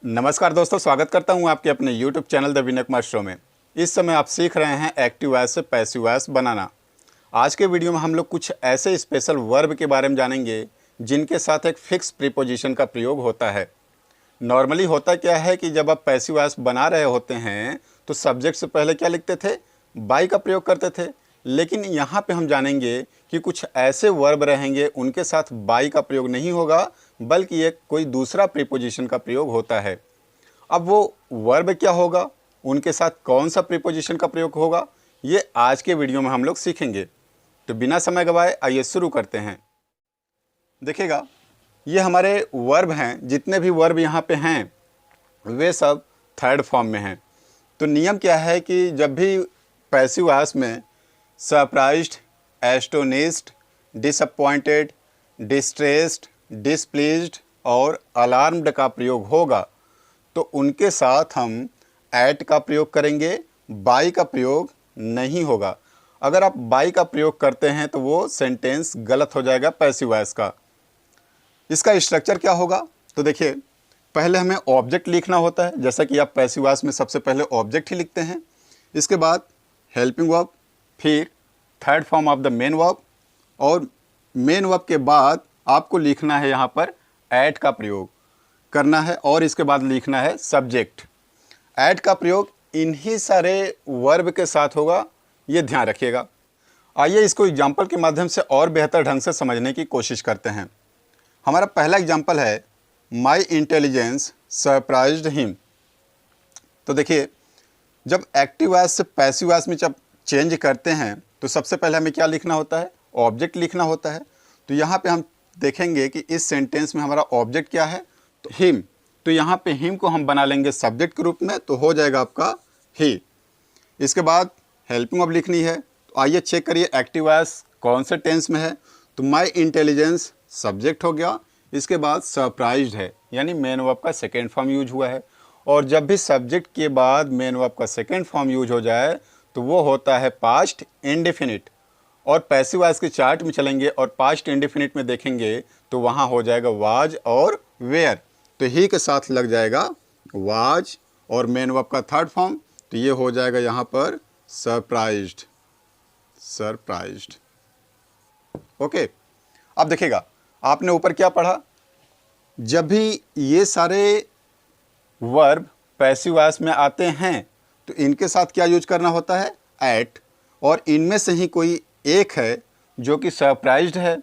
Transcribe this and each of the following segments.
नमस्कार दोस्तों, स्वागत करता हूं आपके अपने YouTube channel the Vinay Kumar show में। इस समय आप सीख रहे हैं एक्टिव वॉइस से पैसिव वॉइस बनाना। आज के वीडियो में हम लोग कुछ ऐसे स्पेशल वर्ब के बारे में जानेंगे जिनके साथ एक फिक्स प्रीपोजिशन का प्रयोग होता है। नॉर्मली होता क्या है कि जब आप पैसिव वॉइस बना रहे होते हैं तो सब्जेक्ट से पहले क्या लिखते थे, बाई का प्रयोग करते थे। लेकिन यहाँ पे हम जानेंगे कि कुछ ऐसे वर्ब रहेंगे उनके साथ बाई का प्रयोग नहीं होगा, बल्कि एक कोई दूसरा प्रीपोजिशन का प्रयोग होता है। अब वो वर्ब क्या होगा, उनके साथ कौन सा प्रीपोजिशन का प्रयोग होगा, ये आज के वीडियो में हम लोग सीखेंगे। तो बिना समय गवाए आइए शुरू करते हैं। देखिएगा, ये हमारे वर्ब हैं। जितने भी वर्ब यहाँ पे हैं वे सब थर्ड फॉर्म में हैं। तो नियम क्या है कि जब भी पैसिव वॉइस में सरप्राइज्ड, एस्टोनिश्ड, डिसअपॉइंटेड, डिस्ट्रेस्ड, डिसप्लीज्ड और अलार्म्ड का प्रयोग होगा तो उनके साथ हम एट का प्रयोग करेंगे, बाई का प्रयोग नहीं होगा। अगर आप बाई का प्रयोग करते हैं तो वो सेंटेंस गलत हो जाएगा पैसिव वॉइस का। इसका स्ट्रक्चर क्या होगा, तो देखिए, पहले हमें ऑब्जेक्ट लिखना होता है, जैसा कि आप पैसिव वॉइस में सबसे पहले ऑब्जेक्ट ही लिखते हैं। इसके बाद हेल्पिंग वर्ब, फिर third form of the main verb, और मेन वर्ब के बाद आपको लिखना है यहाँ पर एट का प्रयोग करना है, और इसके बाद लिखना है सब्जेक्ट। एट का प्रयोग इन्हीं सारे वर्ब के साथ होगा, ये ध्यान रखिएगा। आइए इसको एग्जाम्पल के माध्यम से और बेहतर ढंग से समझने की कोशिश करते हैं। हमारा पहला एग्जाम्पल है माई इंटेलिजेंस सरप्राइज्ड हिम। तो देखिए, जब एक्टिव वॉइस से पैसिव वॉइस में जब चेंज करते हैं तो सबसे पहले हमें क्या लिखना होता है, ऑब्जेक्ट लिखना होता है। तो यहाँ पे हम देखेंगे कि इस सेंटेंस में हमारा ऑब्जेक्ट क्या है, तो हिम। तो यहाँ पे हिम को हम बना लेंगे सब्जेक्ट के रूप में, तो हो जाएगा आपका ही। इसके बाद हेल्पिंग वर्ब लिखनी है। तो आइए चेक करिए एक्टिव वॉइस कौन से टेंस में है। तो माई इंटेलिजेंस सब्जेक्ट हो गया, इसके बाद सरप्राइज्ड है, यानी मेन वर्ब का सेकेंड फॉर्म यूज हुआ है। और जब भी सब्जेक्ट के बाद मेन वर्ब का सेकेंड फॉर्म यूज हो जाए तो वो होता है पास्ट इंडेफिनिट। और पैसिव वॉइस के चार्ट में चलेंगे और पास्ट इंडेफिनिट में देखेंगे तो वहाँ हो जाएगा वाज और वेयर। तो ही के साथ लग जाएगा वाज और मेन वर्ब का थर्ड फॉर्म, तो ये हो जाएगा यहाँ पर सरप्राइज्ड। Surprised, okay. अब देखिएगा, आपने ऊपर क्या पढ़ा, जब भी ये सारे वर्ब पैसिव वॉइस में आते हैं तो इनके साथ क्या यूज करना होता है, एट। और इनमें से ही कोई एक है जो कि सरप्राइज्ड है,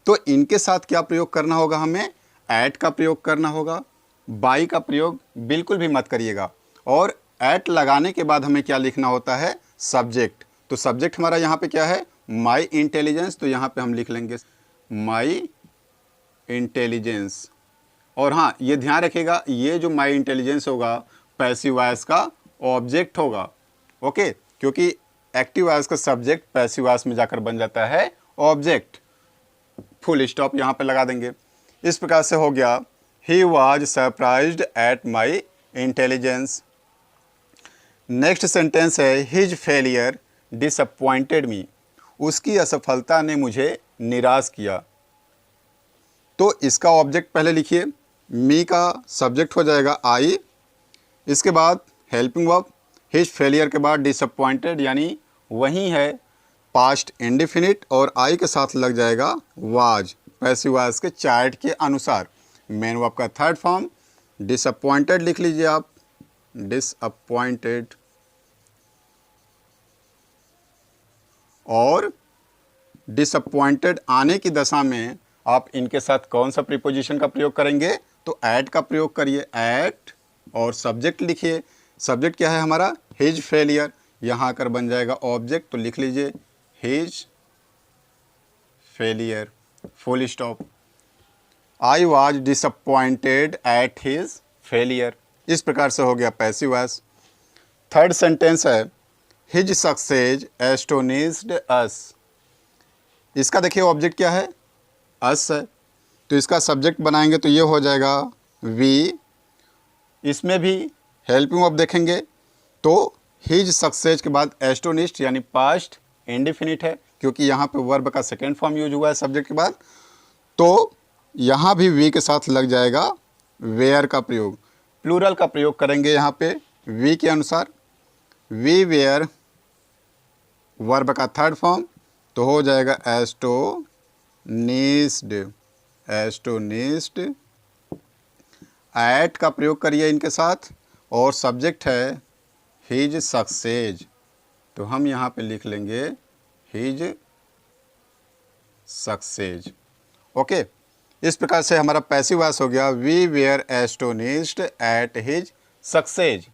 तो इनके साथ क्या प्रयोग करना होगा, हमें एट का प्रयोग करना होगा। बाई का प्रयोग बिल्कुल भी मत करिएगा। और एट लगाने के बाद हमें क्या लिखना होता है, सब्जेक्ट। तो सब्जेक्ट हमारा यहाँ पे क्या है, माई इंटेलिजेंस। तो यहाँ पे हम लिख लेंगे माई इंटेलिजेंस। और हाँ, ये ध्यान रखिएगा, ये जो माई इंटेलिजेंस होगा पैसिव वॉइस का ऑब्जेक्ट होगा, ओके। क्योंकि एक्टिव वॉइस का सब्जेक्ट पैसिव वॉइस में जाकर बन जाता है ऑब्जेक्ट। फुल स्टॉप यहाँ पे लगा देंगे। इस प्रकार से हो गया, he was surprised at my intelligence. Next sentence है हिज फेलियर डिसअपॉइंटेड मी। उसकी असफलता ने मुझे निराश किया। तो इसका ऑब्जेक्ट पहले लिखिए, मी का सब्जेक्ट हो जाएगा आई। इसके बाद हेल्पिंग वर्ब, हिज फेलियर के बाद डिसअपॉइंटेड, यानी वही है पास्ट इंडेफिनिट, और आई के साथ लग जाएगा वाज पैसिव वॉइस के चार्ट के अनुसार। मेन वर्ब का थर्ड फॉर्म डिसअपॉइंटेड लिख लीजिए आप, डिसअपॉइंटेड। और डिसअपॉइंटेड आने की दशा में आप इनके साथ कौन सा प्रीपोजिशन का प्रयोग करेंगे, तो एट का प्रयोग करिए, एट। और सब्जेक्ट लिखिए, सब्जेक्ट क्या है हमारा, हिज फेलियर। यहाँ आकर बन जाएगा ऑब्जेक्ट, तो लिख लीजिए his failure, full stop. I was disappointed at his failure. इस प्रकार से हो गया पैसिव वॉइस। थर्ड सेंटेंस है हिज सक्सेस एस्टोनिश्ड अस। इसका देखिए ऑब्जेक्ट क्या है, अस है। तो इसका सब्जेक्ट बनाएंगे तो ये हो जाएगा वी। इसमें भी हेल्पिंग वर्ब देखेंगे तो हिज सक्सेस के बाद एस्टोनिश्ड यानी पास्ट इंडेफिनिट है, क्योंकि यहाँ पे वर्ब का सेकेंड फॉर्म यूज हुआ है सब्जेक्ट के बाद। तो यहाँ भी वी के साथ लग जाएगा वेयर का प्रयोग। प्लूरल का प्रयोग करेंगे यहाँ पे वी के अनुसार। वी वेयर वर्ब का थर्ड फॉर्म तो हो जाएगा एस्टोनिस्ड, एस्टोनिस्ड। एट का प्रयोग करिए इनके साथ और सब्जेक्ट है हिज सक्सेस, तो हम यहाँ पे लिख लेंगे हिज सक्सेस। ओके, इस प्रकार से हमारा पैसिव वॉइस हो गया we were astonished at his success.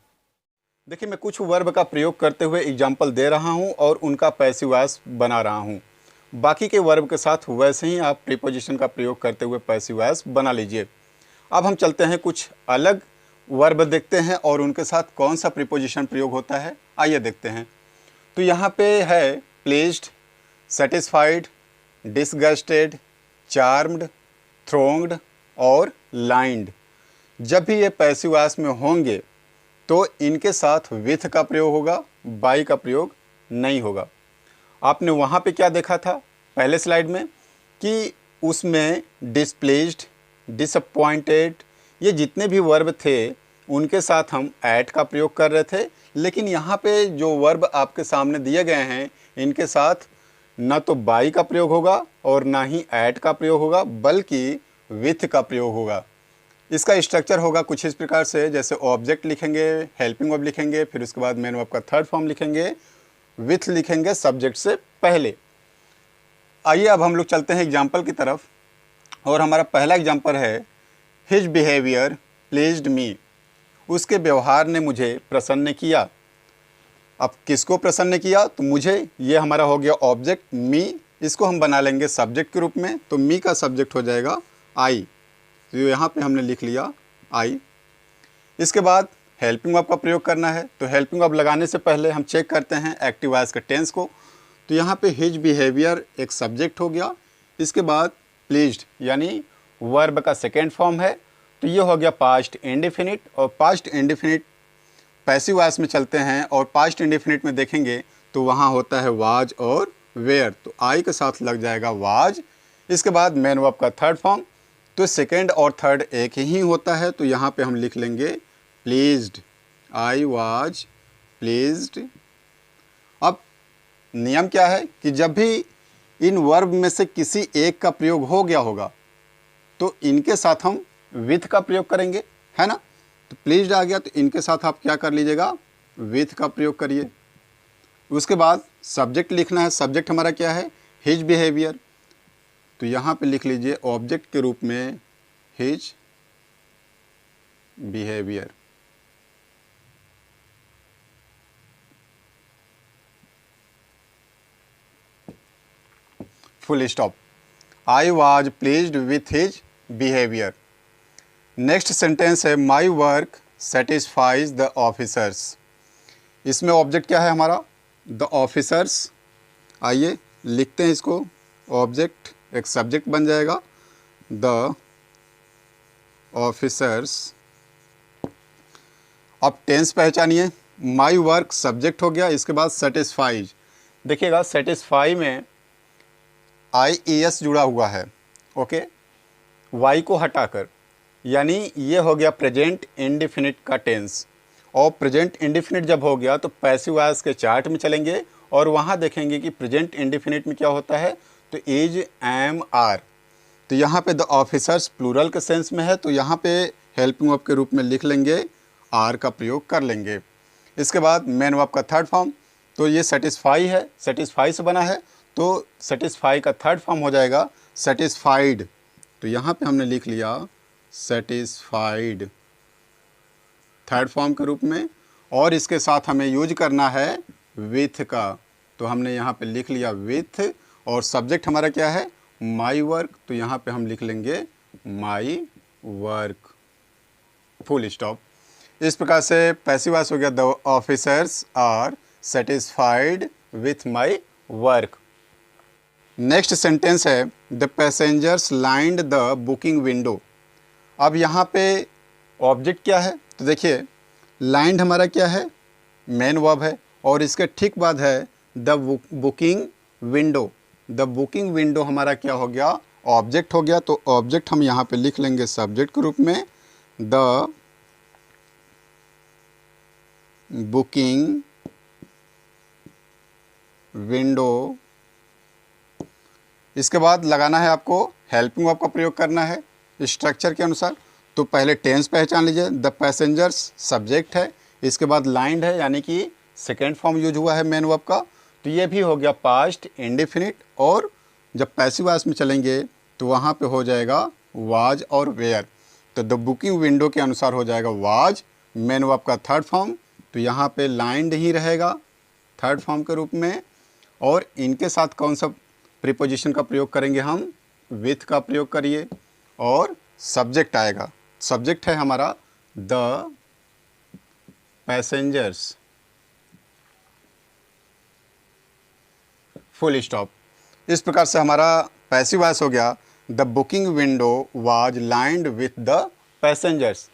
देखिए मैं कुछ वर्ब का प्रयोग करते हुए एग्जाम्पल दे रहा हूँ और उनका पैसिव वॉइस बना रहा हूँ। बाकी के वर्ब के साथ वैसे ही आप प्रीपोजिशन का प्रयोग करते हुए पैसिव वॉइस बना लीजिए। अब हम चलते हैं कुछ अलग वर्ब देखते हैं और उनके साथ कौन सा प्रीपोजिशन प्रयोग होता है, आइए देखते हैं। तो यहाँ पे है प्लीज्ड, सेटिस्फाइड, डिसगस्टेड, चार्म्ड, थ्रोंग्ड और लाइंड। जब भी ये पैसिव वॉइस में होंगे तो इनके साथ विथ का प्रयोग होगा, बाय का प्रयोग नहीं होगा। आपने वहाँ पे क्या देखा था पहले स्लाइड में कि उसमें डिस्प्लेस्ड, डिसअपॉइंटेड, ये जितने भी वर्ब थे उनके साथ हम एट का प्रयोग कर रहे थे, लेकिन यहाँ पे जो वर्ब आपके सामने दिए गए हैं इनके साथ न तो बाय का प्रयोग होगा और ना ही एट का प्रयोग होगा, बल्कि विथ का प्रयोग होगा। इसका स्ट्रक्चर होगा कुछ इस प्रकार से, जैसे ऑब्जेक्ट लिखेंगे, हेल्पिंग वर्ब लिखेंगे, फिर उसके बाद मेन वर्ब का थर्ड फॉर्म लिखेंगे, विथ लिखेंगे सब्जेक्ट से पहले। आइए अब हम लोग चलते हैं एग्जाम्पल की तरफ और हमारा पहला एग्जाम्पल है हिज बिहेवियर प्लीज्ड मी, उसके व्यवहार ने मुझे प्रसन्न किया। अब किसको प्रसन्न किया, तो मुझे, ये हमारा हो गया ऑब्जेक्ट मी, इसको हम बना लेंगे सब्जेक्ट के रूप में, तो मी का सब्जेक्ट हो जाएगा आई, तो यहाँ पे हमने लिख लिया आई। इसके बाद हेल्पिंग वर्ब का प्रयोग करना है, तो हेल्पिंग वर्ब लगाने से पहले हम चेक करते हैं एक्टिव वॉइस के टेंस को। तो यहाँ पे हिज बिहेवियर एक सब्जेक्ट हो गया, इसके बाद प्लीज्ड यानी वर्ब का सेकेंड फॉर्म है, तो ये हो गया पास्ट इंडेफिनिट। और पास्ट इंडेफिनिट पैसिव वॉइस में चलते हैं और पास्ट इंडेफिनिट में देखेंगे तो वहाँ होता है वाज और वेयर, तो आई के साथ लग जाएगा वाज। इसके बाद मेन वर्ब का थर्ड फॉर्म, तो सेकेंड और थर्ड एक ही होता है, तो यहाँ पे हम लिख लेंगे प्लीज्ड, आई वाज प्लीज्ड। अब नियम क्या है कि जब भी इन वर्ब में से किसी एक का प्रयोग हो गया होगा तो इनके साथ हम विथ का प्रयोग करेंगे, है ना। तो प्लीज्ड आ गया तो इनके साथ आप क्या कर लीजिएगा, विथ का प्रयोग करिए। उसके बाद सब्जेक्ट लिखना है, सब्जेक्ट हमारा क्या है, हिज बिहेवियर, तो यहाँ पे लिख लीजिए ऑब्जेक्ट के रूप में his behaviour. Full stop. I was pleased with his behaviour. Next sentence है my work satisfies the officers. इसमें ऑब्जेक्ट क्या है हमारा, द ऑफिसर्स। आइए लिखते हैं इसको, ऑब्जेक्ट एक सब्जेक्ट बन जाएगा, द ऑफिसर्स। अब टेंस पहचानिए, माई वर्क सब्जेक्ट हो गया, इसके बाद सेटिस्फाइज। देखिएगा सेटिस्फाई में IES जुड़ा हुआ है, ओके, वाई को हटाकर, यानी ये हो गया प्रेजेंट इंडेफिनिट का टेंस। और प्रेजेंट इंडेफिनिट जब हो गया तो पैसिव वॉइस के चार्ट में चलेंगे और वहाँ देखेंगे कि प्रेजेंट इंडेफिनिट में क्या होता है, तो इज, एम, आर। तो यहाँ पे द ऑफिसर्स प्लूरल के सेंस में है, तो यहाँ पे हेल्पिंग वर्ब के रूप में लिख लेंगे, आर का प्रयोग कर लेंगे। इसके बाद मेन वर्ब का थर्ड फॉर्म, तो ये सेटिस्फाई है, सेटिस्फाई से बना है, तो सेटिस्फाई का थर्ड फॉर्म हो जाएगा सेटिस्फाइड, तो यहाँ पे हमने लिख लिया सेटिस्फाइड थर्ड फॉर्म के रूप में। और इसके साथ हमें यूज करना है विथ का, तो हमने यहाँ पे लिख लिया विथ। और सब्जेक्ट हमारा क्या है, माई वर्क, तो यहाँ पे हम लिख लेंगे माई वर्क, फुल स्टॉप। इस प्रकार से पैसिव वॉइस हो गया the officers are satisfied with my work. Next sentence है the passengers lined the booking window. अब यहाँ पे ऑब्जेक्ट क्या है, तो देखिए लाइंड हमारा क्या है, मेन वर्ब है, और इसके ठीक बाद है the booking window. The booking window हमारा क्या हो गया, ऑब्जेक्ट हो गया, तो ऑब्जेक्ट हम यहाँ पे लिख लेंगे सब्जेक्ट के रूप में द बुकिंग विंडो। इसके बाद लगाना है आपको हेल्पिंग वर्ब का प्रयोग करना है स्ट्रक्चर के अनुसार। तो पहले टेंस पहचान लीजिए, द पैसेंजर्स सब्जेक्ट है, इसके बाद लाइंड है यानी कि सेकेंड फॉर्म यूज हुआ है मेन वर्ब का, तो ये भी हो गया पास्ट इंडेफिनिट। और जब पैसिव वॉइस में चलेंगे तो वहाँ पे हो जाएगा वाज और वेयर। तो द बुकिंग विंडो के अनुसार हो जाएगा वाज मेन वर्ब का थर्ड फॉर्म, तो यहाँ पे लाइंड ही रहेगा थर्ड फॉर्म के रूप में। और इनके साथ कौन सा प्रीपोजिशन का प्रयोग करेंगे हम, विथ का प्रयोग करिए और सब्जेक्ट आएगा। सब्जेक्ट है हमारा द पैसेंजर्स, फुल स्टॉप। इस प्रकार से हमारा पैसिव वॉइस हो गया the booking window was lined with the passengers.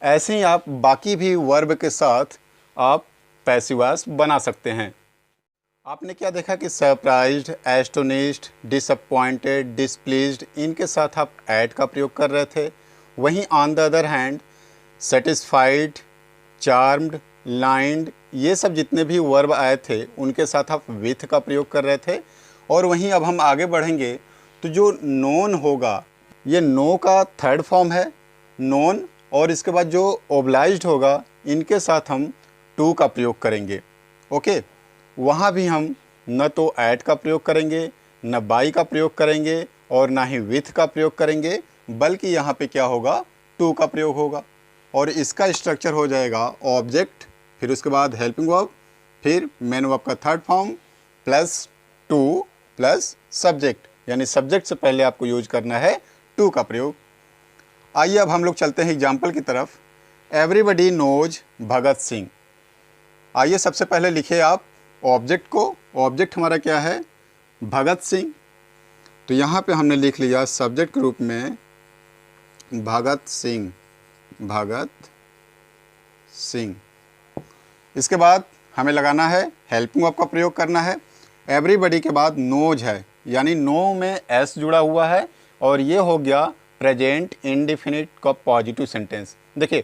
ऐसे ही आप बाकी भी वर्ब के साथ आप पैसिव वॉइस बना सकते हैं। आपने क्या देखा कि सरप्राइज्ड, एस्टोनिश्ड, डिसअपॉइंटेड, डिसप्लीज्ड, इनके साथ आप ऐड का प्रयोग कर रहे थे। वहीं on the other hand satisfied, charmed, lined, ये सब जितने भी वर्ब आए थे उनके साथ आप विथ का प्रयोग कर रहे थे। और वहीं अब हम आगे बढ़ेंगे तो जो नोन होगा, ये नो का थर्ड फॉर्म है नोन, और इसके बाद जो ओब्लाइज्ड होगा इनके साथ हम टू का प्रयोग करेंगे। ओके, वहाँ भी हम न तो ऐड का प्रयोग करेंगे, न बाई का प्रयोग करेंगे और ना ही विथ का प्रयोग करेंगे, बल्कि यहाँ पे क्या होगा, टू का प्रयोग होगा। और इसका स्ट्रक्चर हो जाएगा ऑब्जेक्ट, फिर उसके बाद हेल्पिंग वर्ब, फिर मेन वर्ब का third form plus two plus subject, यानी सब्जेक्ट से पहले आपको यूज करना है टू का प्रयोग। आइए अब हम लोग चलते हैं एग्जाम्पल की तरफ। Everybody knows Bhagat Singh. आइए सबसे पहले लिखिए आप ऑब्जेक्ट को। ऑब्जेक्ट हमारा क्या है, भगत सिंह। तो यहाँ पे हमने लिख लिया सब्जेक्ट के रूप में भगत सिंह, भगत सिंह। इसके बाद हमें लगाना है हेल्पिंग वर्ब का प्रयोग करना है। एवरीबडी के बाद नोज है, यानी नो में एस जुड़ा हुआ है और ये हो गया प्रेजेंट इंडेफिनिट का पॉजिटिव सेंटेंस। देखिए,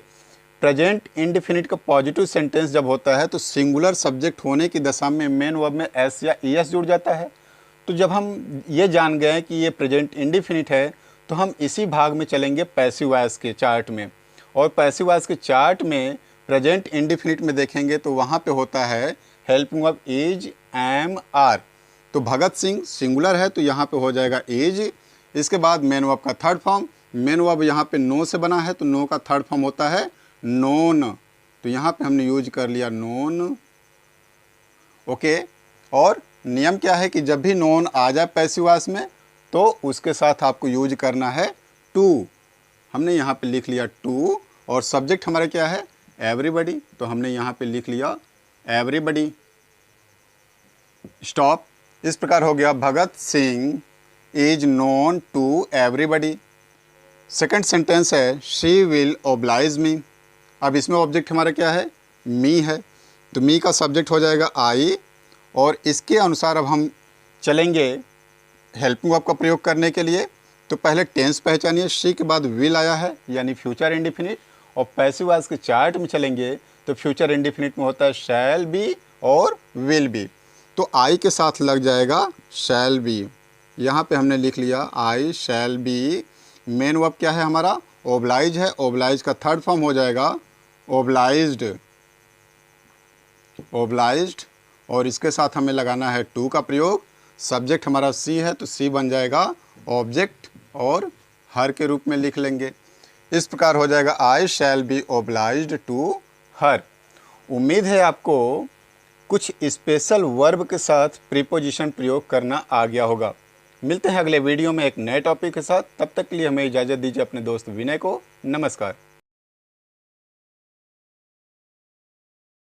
प्रेजेंट इंडेफिनिट का पॉजिटिव सेंटेंस जब होता है तो सिंगुलर सब्जेक्ट होने की दशा में मेन वर्ब में एस या ई एस जुड़ जाता है। तो जब हम ये जान गए कि ये प्रेजेंट इंडेफिनिट है तो हम इसी भाग में चलेंगे पैसिव वॉइस के चार्ट में। और पैसिव वॉइस के चार्ट में प्रेजेंट इंडेफिनिट में देखेंगे तो वहाँ पे होता है helping verb is, am, are. तो भगत सिंह सिंगुलर है तो यहाँ पे हो जाएगा इज। इसके बाद मेन वर्ब का थर्ड फॉर्म, मेन वर्ब यहाँ पे नो से बना है तो नो का थर्ड फॉर्म होता है नोन, तो यहाँ पे हमने यूज कर लिया नोन। ओके, और नियम क्या है कि जब भी नोन आ जाए पैसिव वॉइस में तो उसके साथ आपको यूज करना है टू। हमने यहाँ पे लिख लिया टू, और सब्जेक्ट हमारा क्या है, एवरीबडी, तो हमने यहाँ पे लिख लिया एवरीबडी। स्टॉप। इस प्रकार हो गया Bhagat Singh is known to everybody. Second sentence है शी विल ओब्लाइज मी। अब इसमें ऑब्जेक्ट हमारा क्या है, मी है, तो मी का सब्जेक्ट हो जाएगा आई, और इसके अनुसार अब हम चलेंगे हेल्पिंग वर्ब का प्रयोग करने के लिए। तो पहले टेंस पहचानिए, शी के बाद विल आया है यानी फ्यूचर इंडेफिनिट, और पैसिव वॉइस के चार्ट में चलेंगे तो फ्यूचर इंडेफिनिट में होता है शैल बी और विल बी। तो आई के साथ लग जाएगा शैल बी, यहाँ पे हमने लिख लिया आई शैल बी। मेन वर्ब क्या है हमारा, ओब्लाइज है, ओब्लाइज का थर्ड फॉर्म हो जाएगा ओब्लाइज्ड, ओब्लाइज्ड, और इसके साथ हमें लगाना है टू का प्रयोग। सब्जेक्ट हमारा सी है तो सी बन जाएगा ऑब्जेक्ट, और हर के रूप में लिख लेंगे। इस प्रकार हो जाएगा I shall be obliged to her. उम्मीद है आपको कुछ स्पेशल वर्ब के साथ प्रीपोजिशन प्रयोग करना आ गया होगा। मिलते हैं अगले वीडियो में एक नए टॉपिक के साथ, तब तक के लिए हमें इजाज़त दीजिए अपने दोस्त विनय को। नमस्कार।